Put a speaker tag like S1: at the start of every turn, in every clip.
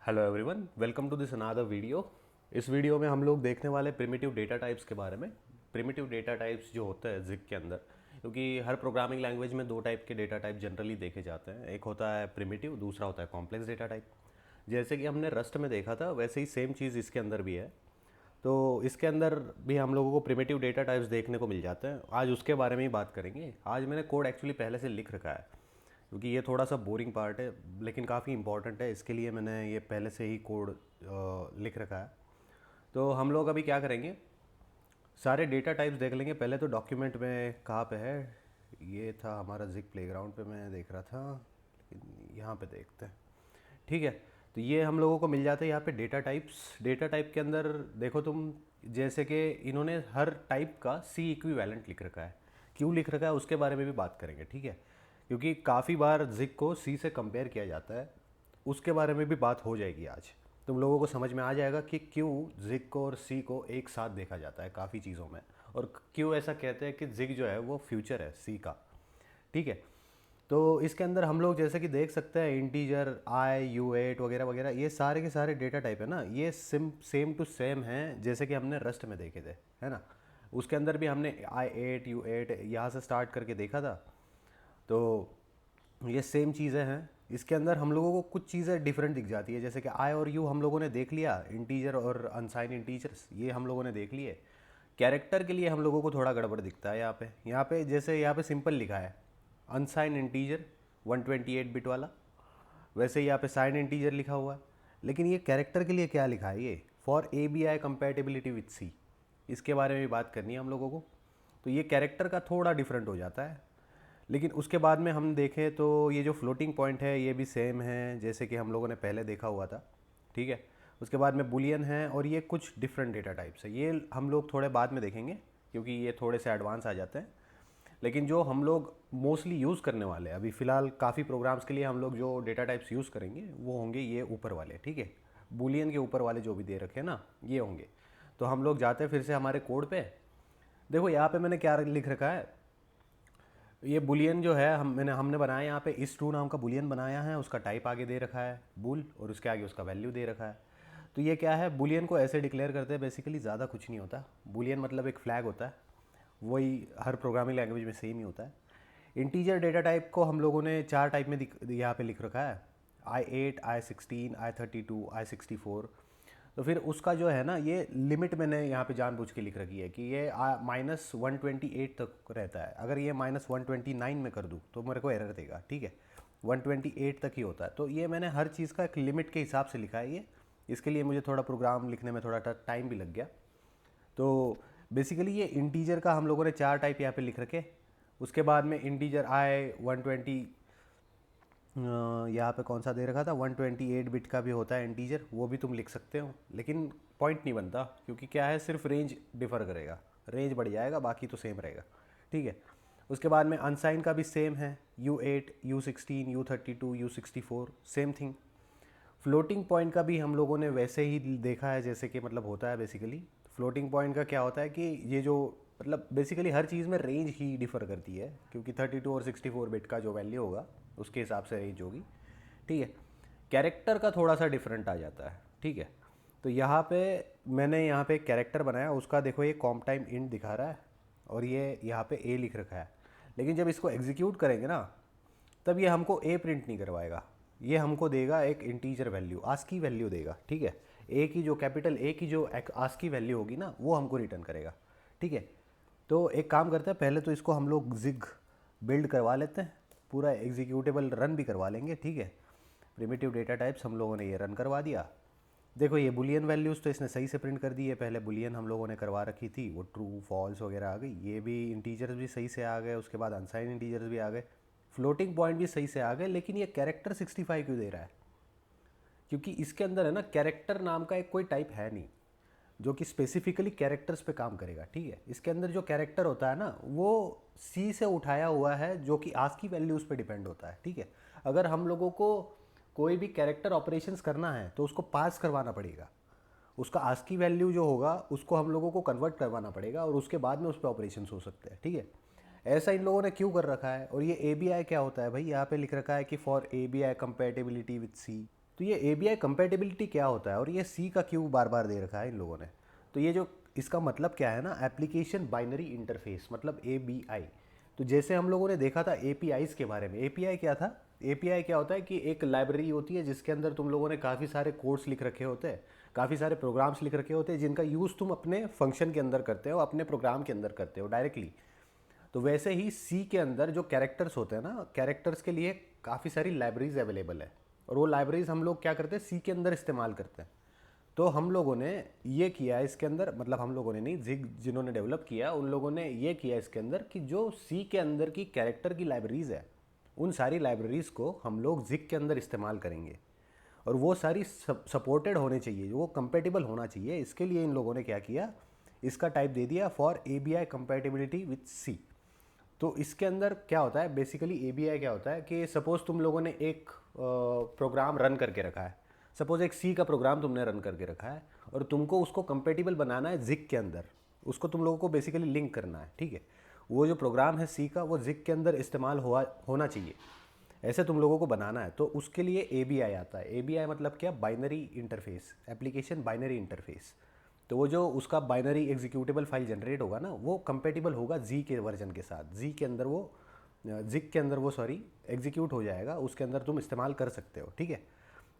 S1: Hello everyone, welcome to this another video. इस video में हम लोग देखने वाले प्रिमिटिव डेटा टाइप्स के बारे में। प्रिमिटिव डेटा टाइप्स जो होता है जिग के अंदर, क्योंकि हर प्रोग्रामिंग लैंग्वेज में दो टाइप के डेटा टाइप जनरली देखे जाते हैं। एक होता है प्रिमिटिव, दूसरा होता है कॉम्प्लेक्स डेटा टाइप। जैसे कि हमने रस्ट में देखा था, वैसे ही सेम चीज़ इसके अंदर भी है। तो इसके अंदर भी हम लोगों को प्रिमिटिव डेटा टाइप्स देखने को मिल जाते हैं। आज उसके बारे में ही बात करेंगे। आज मैंने कोड एक्चुअली पहले से लिख रखा है, क्योंकि ये थोड़ा सा बोरिंग पार्ट है लेकिन काफ़ी इंपॉर्टेंट है। इसके लिए मैंने ये पहले से ही कोड लिख रखा है। तो हम लोग अभी क्या करेंगे, सारे डेटा टाइप्स देख लेंगे। पहले तो डॉक्यूमेंट में कहाँ पे है, ये था हमारा जिग प्लेग्राउंड पे मैं देख रहा था, लेकिन यहाँ पे देखते हैं। ठीक है, तो ये हम लोगों को मिल जाते हैं यहाँ पे डेटा टाइप्स। डेटा टाइप के अंदर देखो तुम, जैसे कि इन्होंने हर टाइप का सी इक्विवेलेंट लिख रखा है। क्यों लिख रखा है उसके बारे में भी बात करेंगे, ठीक है। क्योंकि काफ़ी बार जिग को सी से कंपेयर किया जाता है, उसके बारे में भी बात हो जाएगी आज। तुम लोगों को समझ में आ जाएगा कि क्यों जिग को और सी को एक साथ देखा जाता है काफ़ी चीज़ों में, और क्यों ऐसा कहते हैं कि जिग जो है वो फ्यूचर है सी का। ठीक है, तो इसके अंदर हम लोग जैसे कि देख सकते हैं इंटीजर आई U8 वगैरह वगैरह, ये सारे के सारे डेटा टाइप है ना, ये सेम टू सेम हैं जैसे कि हमने रस्ट में देखे थे, है ना। उसके अंदर भी हमने I8 U8 यहाँ से स्टार्ट करके देखा था। तो ये सेम चीज़ें हैं। इसके अंदर हम लोगों को कुछ चीज़ें डिफरेंट दिख जाती है, जैसे कि आई और यू हम लोगों ने देख लिया, इंटीजर और अनसाइन इंटीजर्स ये हम लोगों ने देख लिए। कैरेक्टर के लिए हम लोगों को थोड़ा गड़बड़ दिखता है यहाँ पे जैसे यहाँ पे सिंपल लिखा है अनसाइन इंटीजर 128 बिट वाला, वैसे ही यहाँ पे साइन इंटीजर लिखा हुआ है। लेकिन ये कैरेक्टर के लिए क्या लिखा है, ये for ABI compatibility with C, इसके बारे में भी बात करनी है हम लोगों को। तो ये कैरेक्टर का थोड़ा डिफरेंट हो जाता है। लेकिन उसके बाद में हम देखें तो ये जो फ्लोटिंग पॉइंट है ये भी सेम है जैसे कि हम लोगों ने पहले देखा हुआ था, ठीक है। उसके बाद में बुलियन है, और ये कुछ डिफरेंट डेटा टाइप्स है, ये हम लोग थोड़े बाद में देखेंगे क्योंकि ये थोड़े से एडवांस आ जाते हैं। लेकिन जो हम लोग मोस्टली यूज़ करने वाले हैं अभी फ़िलहाल काफ़ी प्रोग्राम्स के लिए, हम लोग जो डेटा टाइप्स यूज़ करेंगे वो होंगे ये ऊपर वाले, ठीक है। बुलियन के ऊपर वाले जो भी दे रखे हैं ना, ये होंगे। तो हम लोग जाते हैं फिर से हमारे कोड पे। देखो यहाँ पे मैंने क्या लिख रखा है, ये बुलियन जो है हमने बनाया यहाँ पे इस ट्रू नाम का बुलियन बनाया है। उसका टाइप आगे दे रखा है बुल, और उसके आगे उसका वैल्यू दे रखा है। तो ये क्या है, बुलियन को ऐसे डिक्लेयर करते हैं बेसिकली, ज़्यादा कुछ नहीं होता। बुलियन मतलब एक फ्लैग होता है, वही हर प्रोग्रामिंग लैंग्वेज में सेम ही होता है। इंटीजर डेटा टाइप को हम लोगों ने चार टाइप में यहाँ पे लिख रखा है, I8 I16 I32 I64। तो फिर उसका जो है ना, ये लिमिट मैंने यहाँ पे जानबूझ के लिख रखी है कि ये -128 तक रहता है। अगर ये -129 में कर दूँ तो मेरे को एरर देगा, ठीक है। 128 तक ही होता है। तो ये मैंने हर चीज़ का एक लिमिट के हिसाब से लिखा है ये। इसके लिए मुझे थोड़ा प्रोग्राम लिखने में थोड़ा टाइम भी लग गया। तो बेसिकली ये इंटीजर का हम लोगों ने चार टाइप यहाँ पे लिख रखे। उसके बाद में इंटीजर I120, यहाँ पे कौन सा दे रखा था, 128 बिट का भी होता है इंटीजर, वो भी तुम लिख सकते हो। लेकिन पॉइंट नहीं बनता, क्योंकि क्या है, सिर्फ रेंज डिफ़र करेगा, रेंज बढ़ जाएगा, बाकी तो सेम रहेगा, ठीक है। उसके बाद में अनसाइन का भी सेम है, U8 U16 U32 U64 same thing. Floating point का भी हम लोगों ने वैसे ही देखा है जैसे कि मतलब होता है बेसिकली। फ्लोटिंग पॉइंट का क्या होता है कि ये जो मतलब बेसिकली हर चीज़ में रेंज ही डिफ़र करती है, क्योंकि 32 और 64 बिट का जो वैल्यू होगा उसके हिसाब से रेंज होगी, ठीक है। कैरेक्टर का थोड़ा सा डिफरेंट आ जाता है, ठीक है। तो यहाँ पे मैंने यहाँ पे एक कैरेक्टर बनाया, उसका देखो ये कॉम टाइम इंट दिखा रहा है, और ये यहाँ पे ए लिख रखा है। लेकिन जब इसको एग्जीक्यूट करेंगे ना, तब ये हमको ए प्रिंट नहीं करवाएगा, ये हमको देगा एक इंटीजर वैल्यू, आस्की वैल्यू देगा, ठीक है। ए की जो कैपिटल ए की जो आस्की वैल्यू होगी ना, वो हमको रिटर्न करेगा, ठीक है। तो एक काम करते हैं, पहले तो इसको हम लोग जिग बिल्ड करवा लेते हैं, पूरा एग्जीक्यूटेबल रन भी करवा लेंगे, ठीक है। प्रिमिटिव डेटा टाइप्स हम लोगों ने ये रन करवा दिया। देखो ये बुलियन वैल्यूज़ तो इसने सही से प्रिंट कर दी है, पहले बुलियन हम लोगों ने करवा रखी थी, वो ट्रू फॉल्स वगैरह आ गई। ये भी इंटीजर्स भी सही से आ गए, उसके बाद अनसाइन इंटीजर्स भी आ गए, फ्लोटिंग पॉइंट भी सही से आ गए। लेकिन ये कैरेक्टर 65 क्यों दे रहा है, क्योंकि इसके अंदर है ना, कैरेक्टर नाम का एक कोई टाइप है नहीं जो कि स्पेसिफिकली कैरेक्टर्स पे काम करेगा, ठीक है। इसके अंदर जो कैरेक्टर होता है ना, वो सी से उठाया हुआ है, जो कि आस्की वैल्यूज़ पे डिपेंड होता है, ठीक है। अगर हम लोगों को कोई भी कैरेक्टर ऑपरेशंस करना है तो उसको पास करवाना पड़ेगा, उसका आस्की वैल्यू जो होगा उसको हम लोगों को कन्वर्ट करवाना पड़ेगा, और उसके बाद में उस पर ऑपरेशंस हो सकते हैं, ठीक है। ऐसा इन लोगों ने क्यों कर रखा है। और ये ABI क्या होता है भाई, यहाँ पे लिख रखा है कि for ABI compatibility with C. तो ये ABI कंपेटिबिलिटी क्या होता है और ये C का क्यों बार बार दे रखा है इन लोगों ने। तो ये जो इसका मतलब क्या है ना, एप्लीकेशन बाइनरी इंटरफेस मतलब ABI। तो जैसे हम लोगों ने देखा था APIs के बारे में, API क्या था, API क्या होता है कि एक लाइब्रेरी होती है जिसके अंदर तुम लोगों ने काफ़ी सारे कोड्स लिख रखे होते हैं, काफ़ी सारे प्रोग्राम्स लिख रखे होते हैं जिनका यूज़ तुम अपने फंक्शन के अंदर करते हो, अपने प्रोग्राम के अंदर करते हो डायरेक्टली। तो वैसे ही सी के अंदर जो कैरेक्टर्स होते हैं ना, कैरेक्टर्स के लिए काफ़ी सारी लाइब्रेरीज अवेलेबल है, और वो लाइब्रेरीज हम लोग क्या करते हैं, सी के अंदर इस्तेमाल करते हैं। तो हम लोगों ने ये किया इसके अंदर, मतलब हम लोगों ने नहीं, जिग जिन्होंने डेवलप किया उन लोगों ने ये किया इसके अंदर कि जो सी के अंदर की कैरेक्टर की लाइब्रेरीज है, उन सारी लाइब्रेरीज को हम लोग जिग के अंदर इस्तेमाल करेंगे, और वो सारी सपोर्टेड होने चाहिए, वो कंपेटिबल होना चाहिए। इसके लिए इन लोगों ने क्या किया, इसका टाइप दे दिया for ABI compatibility with C. तो इसके अंदर क्या होता है बेसिकली, ABI क्या होता है कि सपोज़ तुम लोगों ने एक प्रोग्राम रन करके रखा है, सपोज़ एक सी का प्रोग्राम तुमने रन करके रखा है, और तुमको उसको कंपेटिबल बनाना है जिग के अंदर, उसको तुम लोगों को बेसिकली लिंक करना है, ठीक है। वो जो प्रोग्राम है सी का वो जिग के अंदर इस्तेमाल होना चाहिए, ऐसे तुम लोगों को बनाना है। तो उसके लिए ABI आता है। ABI मतलब क्या, binary interface, application binary interface. तो वो जो उसका बाइनरी एग्जीक्यूटेबल फाइल जनरेट होगा ना, वो कंपेटिबल होगा जी के वर्जन के साथ, जी के अंदर वो जिग के अंदर वो सॉरी एग्जीक्यूट हो जाएगा, उसके अंदर तुम इस्तेमाल कर सकते हो, ठीक है।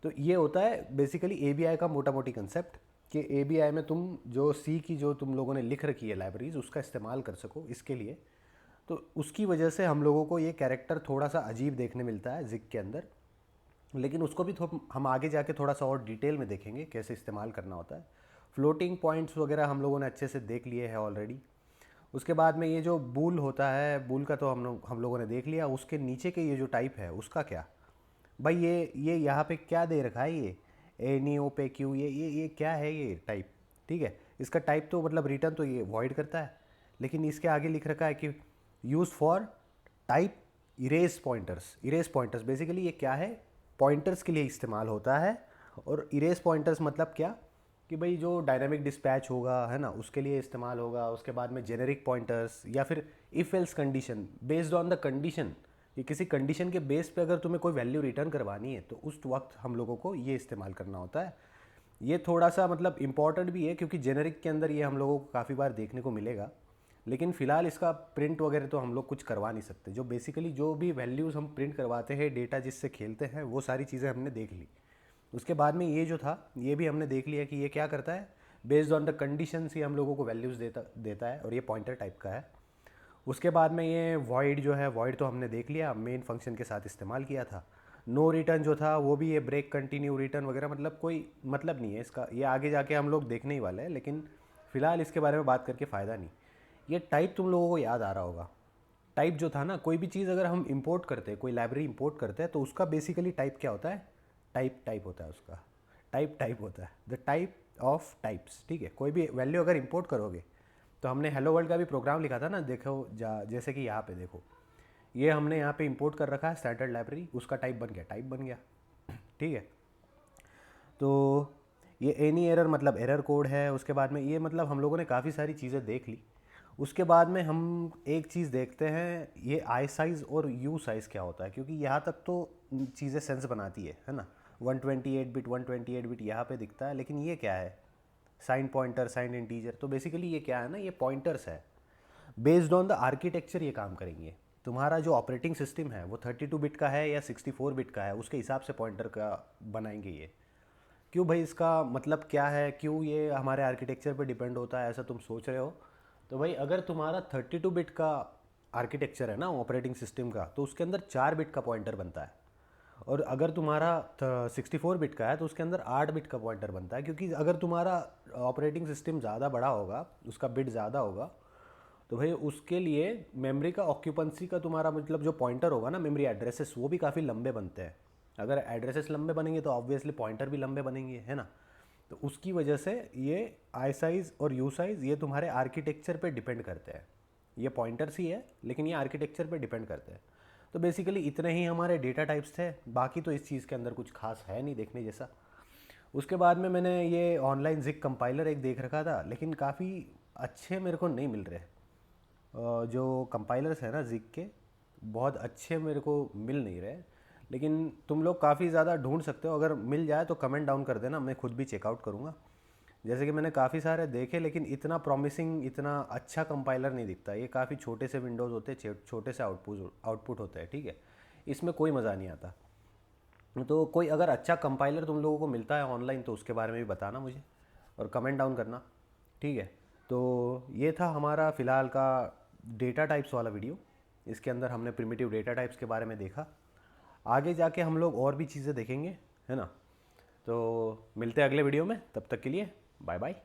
S1: तो ये होता है बेसिकली ABI का मोटा मोटी कंसेप्ट, कि ABI में तुम जो सी की जो तुम लोगों ने लिख रखी है लाइब्रेरीज, उसका इस्तेमाल कर सको इसके लिए। तो उसकी वजह से हम लोगों को ये कैरेक्टर थोड़ा सा अजीब देखने मिलता है जिग के अंदर, लेकिन उसको भी हम आगे जाके थोड़ा सा और डिटेल में देखेंगे कैसे इस्तेमाल करना होता है। फ्लोटिंग पॉइंट्स वगैरह हम लोगों ने अच्छे से देख लिए हैं ऑलरेडी। उसके बाद में ये जो बूल होता है, बूल का तो हम लोगों ने देख लिया। उसके नीचे के ये जो टाइप है उसका क्या, भाई ये यहाँ पे क्या दे रखा है, ये एनियो पे क्यू, ये क्या है ये टाइप, ठीक है। इसका टाइप तो मतलब रिटर्न तो ये वॉइड करता है, लेकिन इसके आगे लिख रखा है कि use for type erase pointers. Erase pointers basically ये क्या है, पॉइंटर्स के लिए इस्तेमाल होता है। और इरेज पॉइंटर्स मतलब क्या, कि भाई जो डायनामिक डिस्पैच होगा है ना, उसके लिए इस्तेमाल होगा। उसके बाद में जेनेरिक पॉइंटर्स, या फिर if else condition, based on the condition, कि किसी कंडीशन के बेस पे अगर तुम्हें कोई वैल्यू रिटर्न करवानी है तो उस वक्त हम लोगों को ये इस्तेमाल करना होता है। ये थोड़ा सा मतलब इम्पॉर्टेंट भी है, क्योंकि जेनेरिक के अंदर ये हम लोगों को काफ़ी बार देखने को मिलेगा, लेकिन फ़िलहाल इसका प्रिंट वगैरह तो हम लोग कुछ करवा नहीं सकते। जो बेसिकली जो भी वैल्यूज़ हम प्रिंट करवाते हैं, डेटा जिससे खेलते हैं, वो सारी चीज़ें हमने देख ली। उसके बाद में ये जो था ये भी हमने देख लिया कि ये क्या करता है, बेस्ड ऑन द कंडीशन ही हम लोगों को वैल्यूज़ देता है, और ये पॉइंटर टाइप का है। उसके बाद में ये वॉइड जो है, वॉइड तो हमने देख लिया, मेन फंक्शन के साथ इस्तेमाल किया था। नो रिटर्न जो था वो भी ये ब्रेक कंटिन्यू रिटर्न वगैरह, मतलब कोई मतलब नहीं है इसका, ये आगे जाके हम लोग देखने ही वाले हैं, लेकिन फ़िलहाल इसके बारे में बात करके फ़ायदा नहीं। ये टाइप तुम लोगों को याद आ रहा होगा। टाइप जो था ना, कोई भी चीज़ अगर हम इंपोर्ट करते हैं, कोई लाइब्रेरी इंपोर्ट करते हैं, तो उसका बेसिकली टाइप क्या होता है, टाइप होता है उसका, टाइप होता है द टाइप ऑफ टाइप्स, ठीक है। कोई भी वैल्यू अगर इंपोर्ट करोगे, तो हमने हेलो वर्ल्ड का भी प्रोग्राम लिखा था ना, देखो जैसे कि यहाँ पे देखो, ये हमने यहाँ पे इंपोर्ट कर रखा है स्टैंडर्ड लाइब्रेरी, उसका टाइप बन गया, टाइप बन गया, ठीक है। तो ये एनी एरर मतलब एरर कोड है। उसके बाद में ये मतलब हम लोगों ने काफ़ी सारी चीज़ें देख ली। उसके बाद में हम एक चीज़ देखते हैं, ये आई साइज़ और यू साइज़ क्या होता है, क्योंकि यहाँ तक तो चीज़ें सेंस बनाती है ना। 128 बिट यहाँ पे दिखता है, लेकिन ये क्या है, साइन पॉइंटर, साइन इंटीजर। तो बेसिकली ये क्या है ना, ये पॉइंटर्स है। बेस्ड ऑन द आर्किटेक्चर ये काम करेंगे। तुम्हारा जो ऑपरेटिंग सिस्टम है वो 32 बिट का है या 64 बिट का है, उसके हिसाब से पॉइंटर का बनाएंगे ये। क्यों भाई, इसका मतलब क्या है, क्यों ये हमारे आर्किटेक्चर पे डिपेंड होता है, ऐसा तुम सोच रहे हो। तो भाई अगर तुम्हारा 32 बिट का आर्किटेक्चर है ना ऑपरेटिंग सिस्टम का, तो उसके अंदर 4 बिट का पॉइंटर बनता है। और अगर तुम्हारा 64 बिट का है तो उसके अंदर 8 बिट का पॉइंटर बनता है, क्योंकि अगर तुम्हारा ऑपरेटिंग सिस्टम ज़्यादा बड़ा होगा, उसका बिट ज़्यादा होगा, तो भाई उसके लिए मेमोरी का ऑक्यूपेंसी का तुम्हारा मतलब जो पॉइंटर होगा ना, मेमोरी एड्रेसेस, वो भी काफ़ी लंबे बनते हैं। अगर एड्रेसेस लंबे बनेंगे तो ऑब्वियसली पॉइंटर भी लंबे बनेंगे, है ना। तो उसकी वजह से ये आई साइज़ और यू साइज़ ये तुम्हारे आर्किटेक्चर पे डिपेंड करते हैं। ये पॉइंटर्स ही है, लेकिन ये आर्किटेक्चर पे डिपेंड करते हैं। तो बेसिकली इतने ही हमारे डेटा टाइप्स थे, बाकी तो इस चीज़ के अंदर कुछ खास है नहीं देखने जैसा। उसके बाद में मैंने ये ऑनलाइन जिग कंपाइलर एक देख रखा था, लेकिन काफ़ी अच्छे मेरे को नहीं मिल रहे। जो कंपाइलर्स हैं ना जिग के, बहुत अच्छे मेरे को मिल नहीं रहे। लेकिन तुम लोग काफ़ी ज़्यादा ढूंढ सकते हो, अगर मिल जाए तो कमेंट डाउन कर देना, मैं खुद भी चेकआउट करूँगा। जैसे कि मैंने काफ़ी सारे देखे, लेकिन इतना प्रॉमिसिंग, इतना अच्छा कंपाइलर नहीं दिखता। ये काफ़ी छोटे से विंडोज़ होते हैं, छोटे से आउटपुट होते हैं, ठीक है। इसमें कोई मज़ा नहीं आता। तो कोई अगर अच्छा कंपाइलर तुम लोगों को मिलता है ऑनलाइन तो उसके बारे में भी बताना मुझे, और कमेंट डाउन करना, ठीक है। तो ये था हमारा फ़िलहाल का डेटा टाइप्स वाला वीडियो। इसके अंदर हमने प्रिमिटिव डेटा टाइप्स के बारे में देखा। आगे जाके हम लोग और भी चीज़ें देखेंगे, है ना। तो मिलते हैं अगले वीडियो में, तब तक के लिए बाय बाय।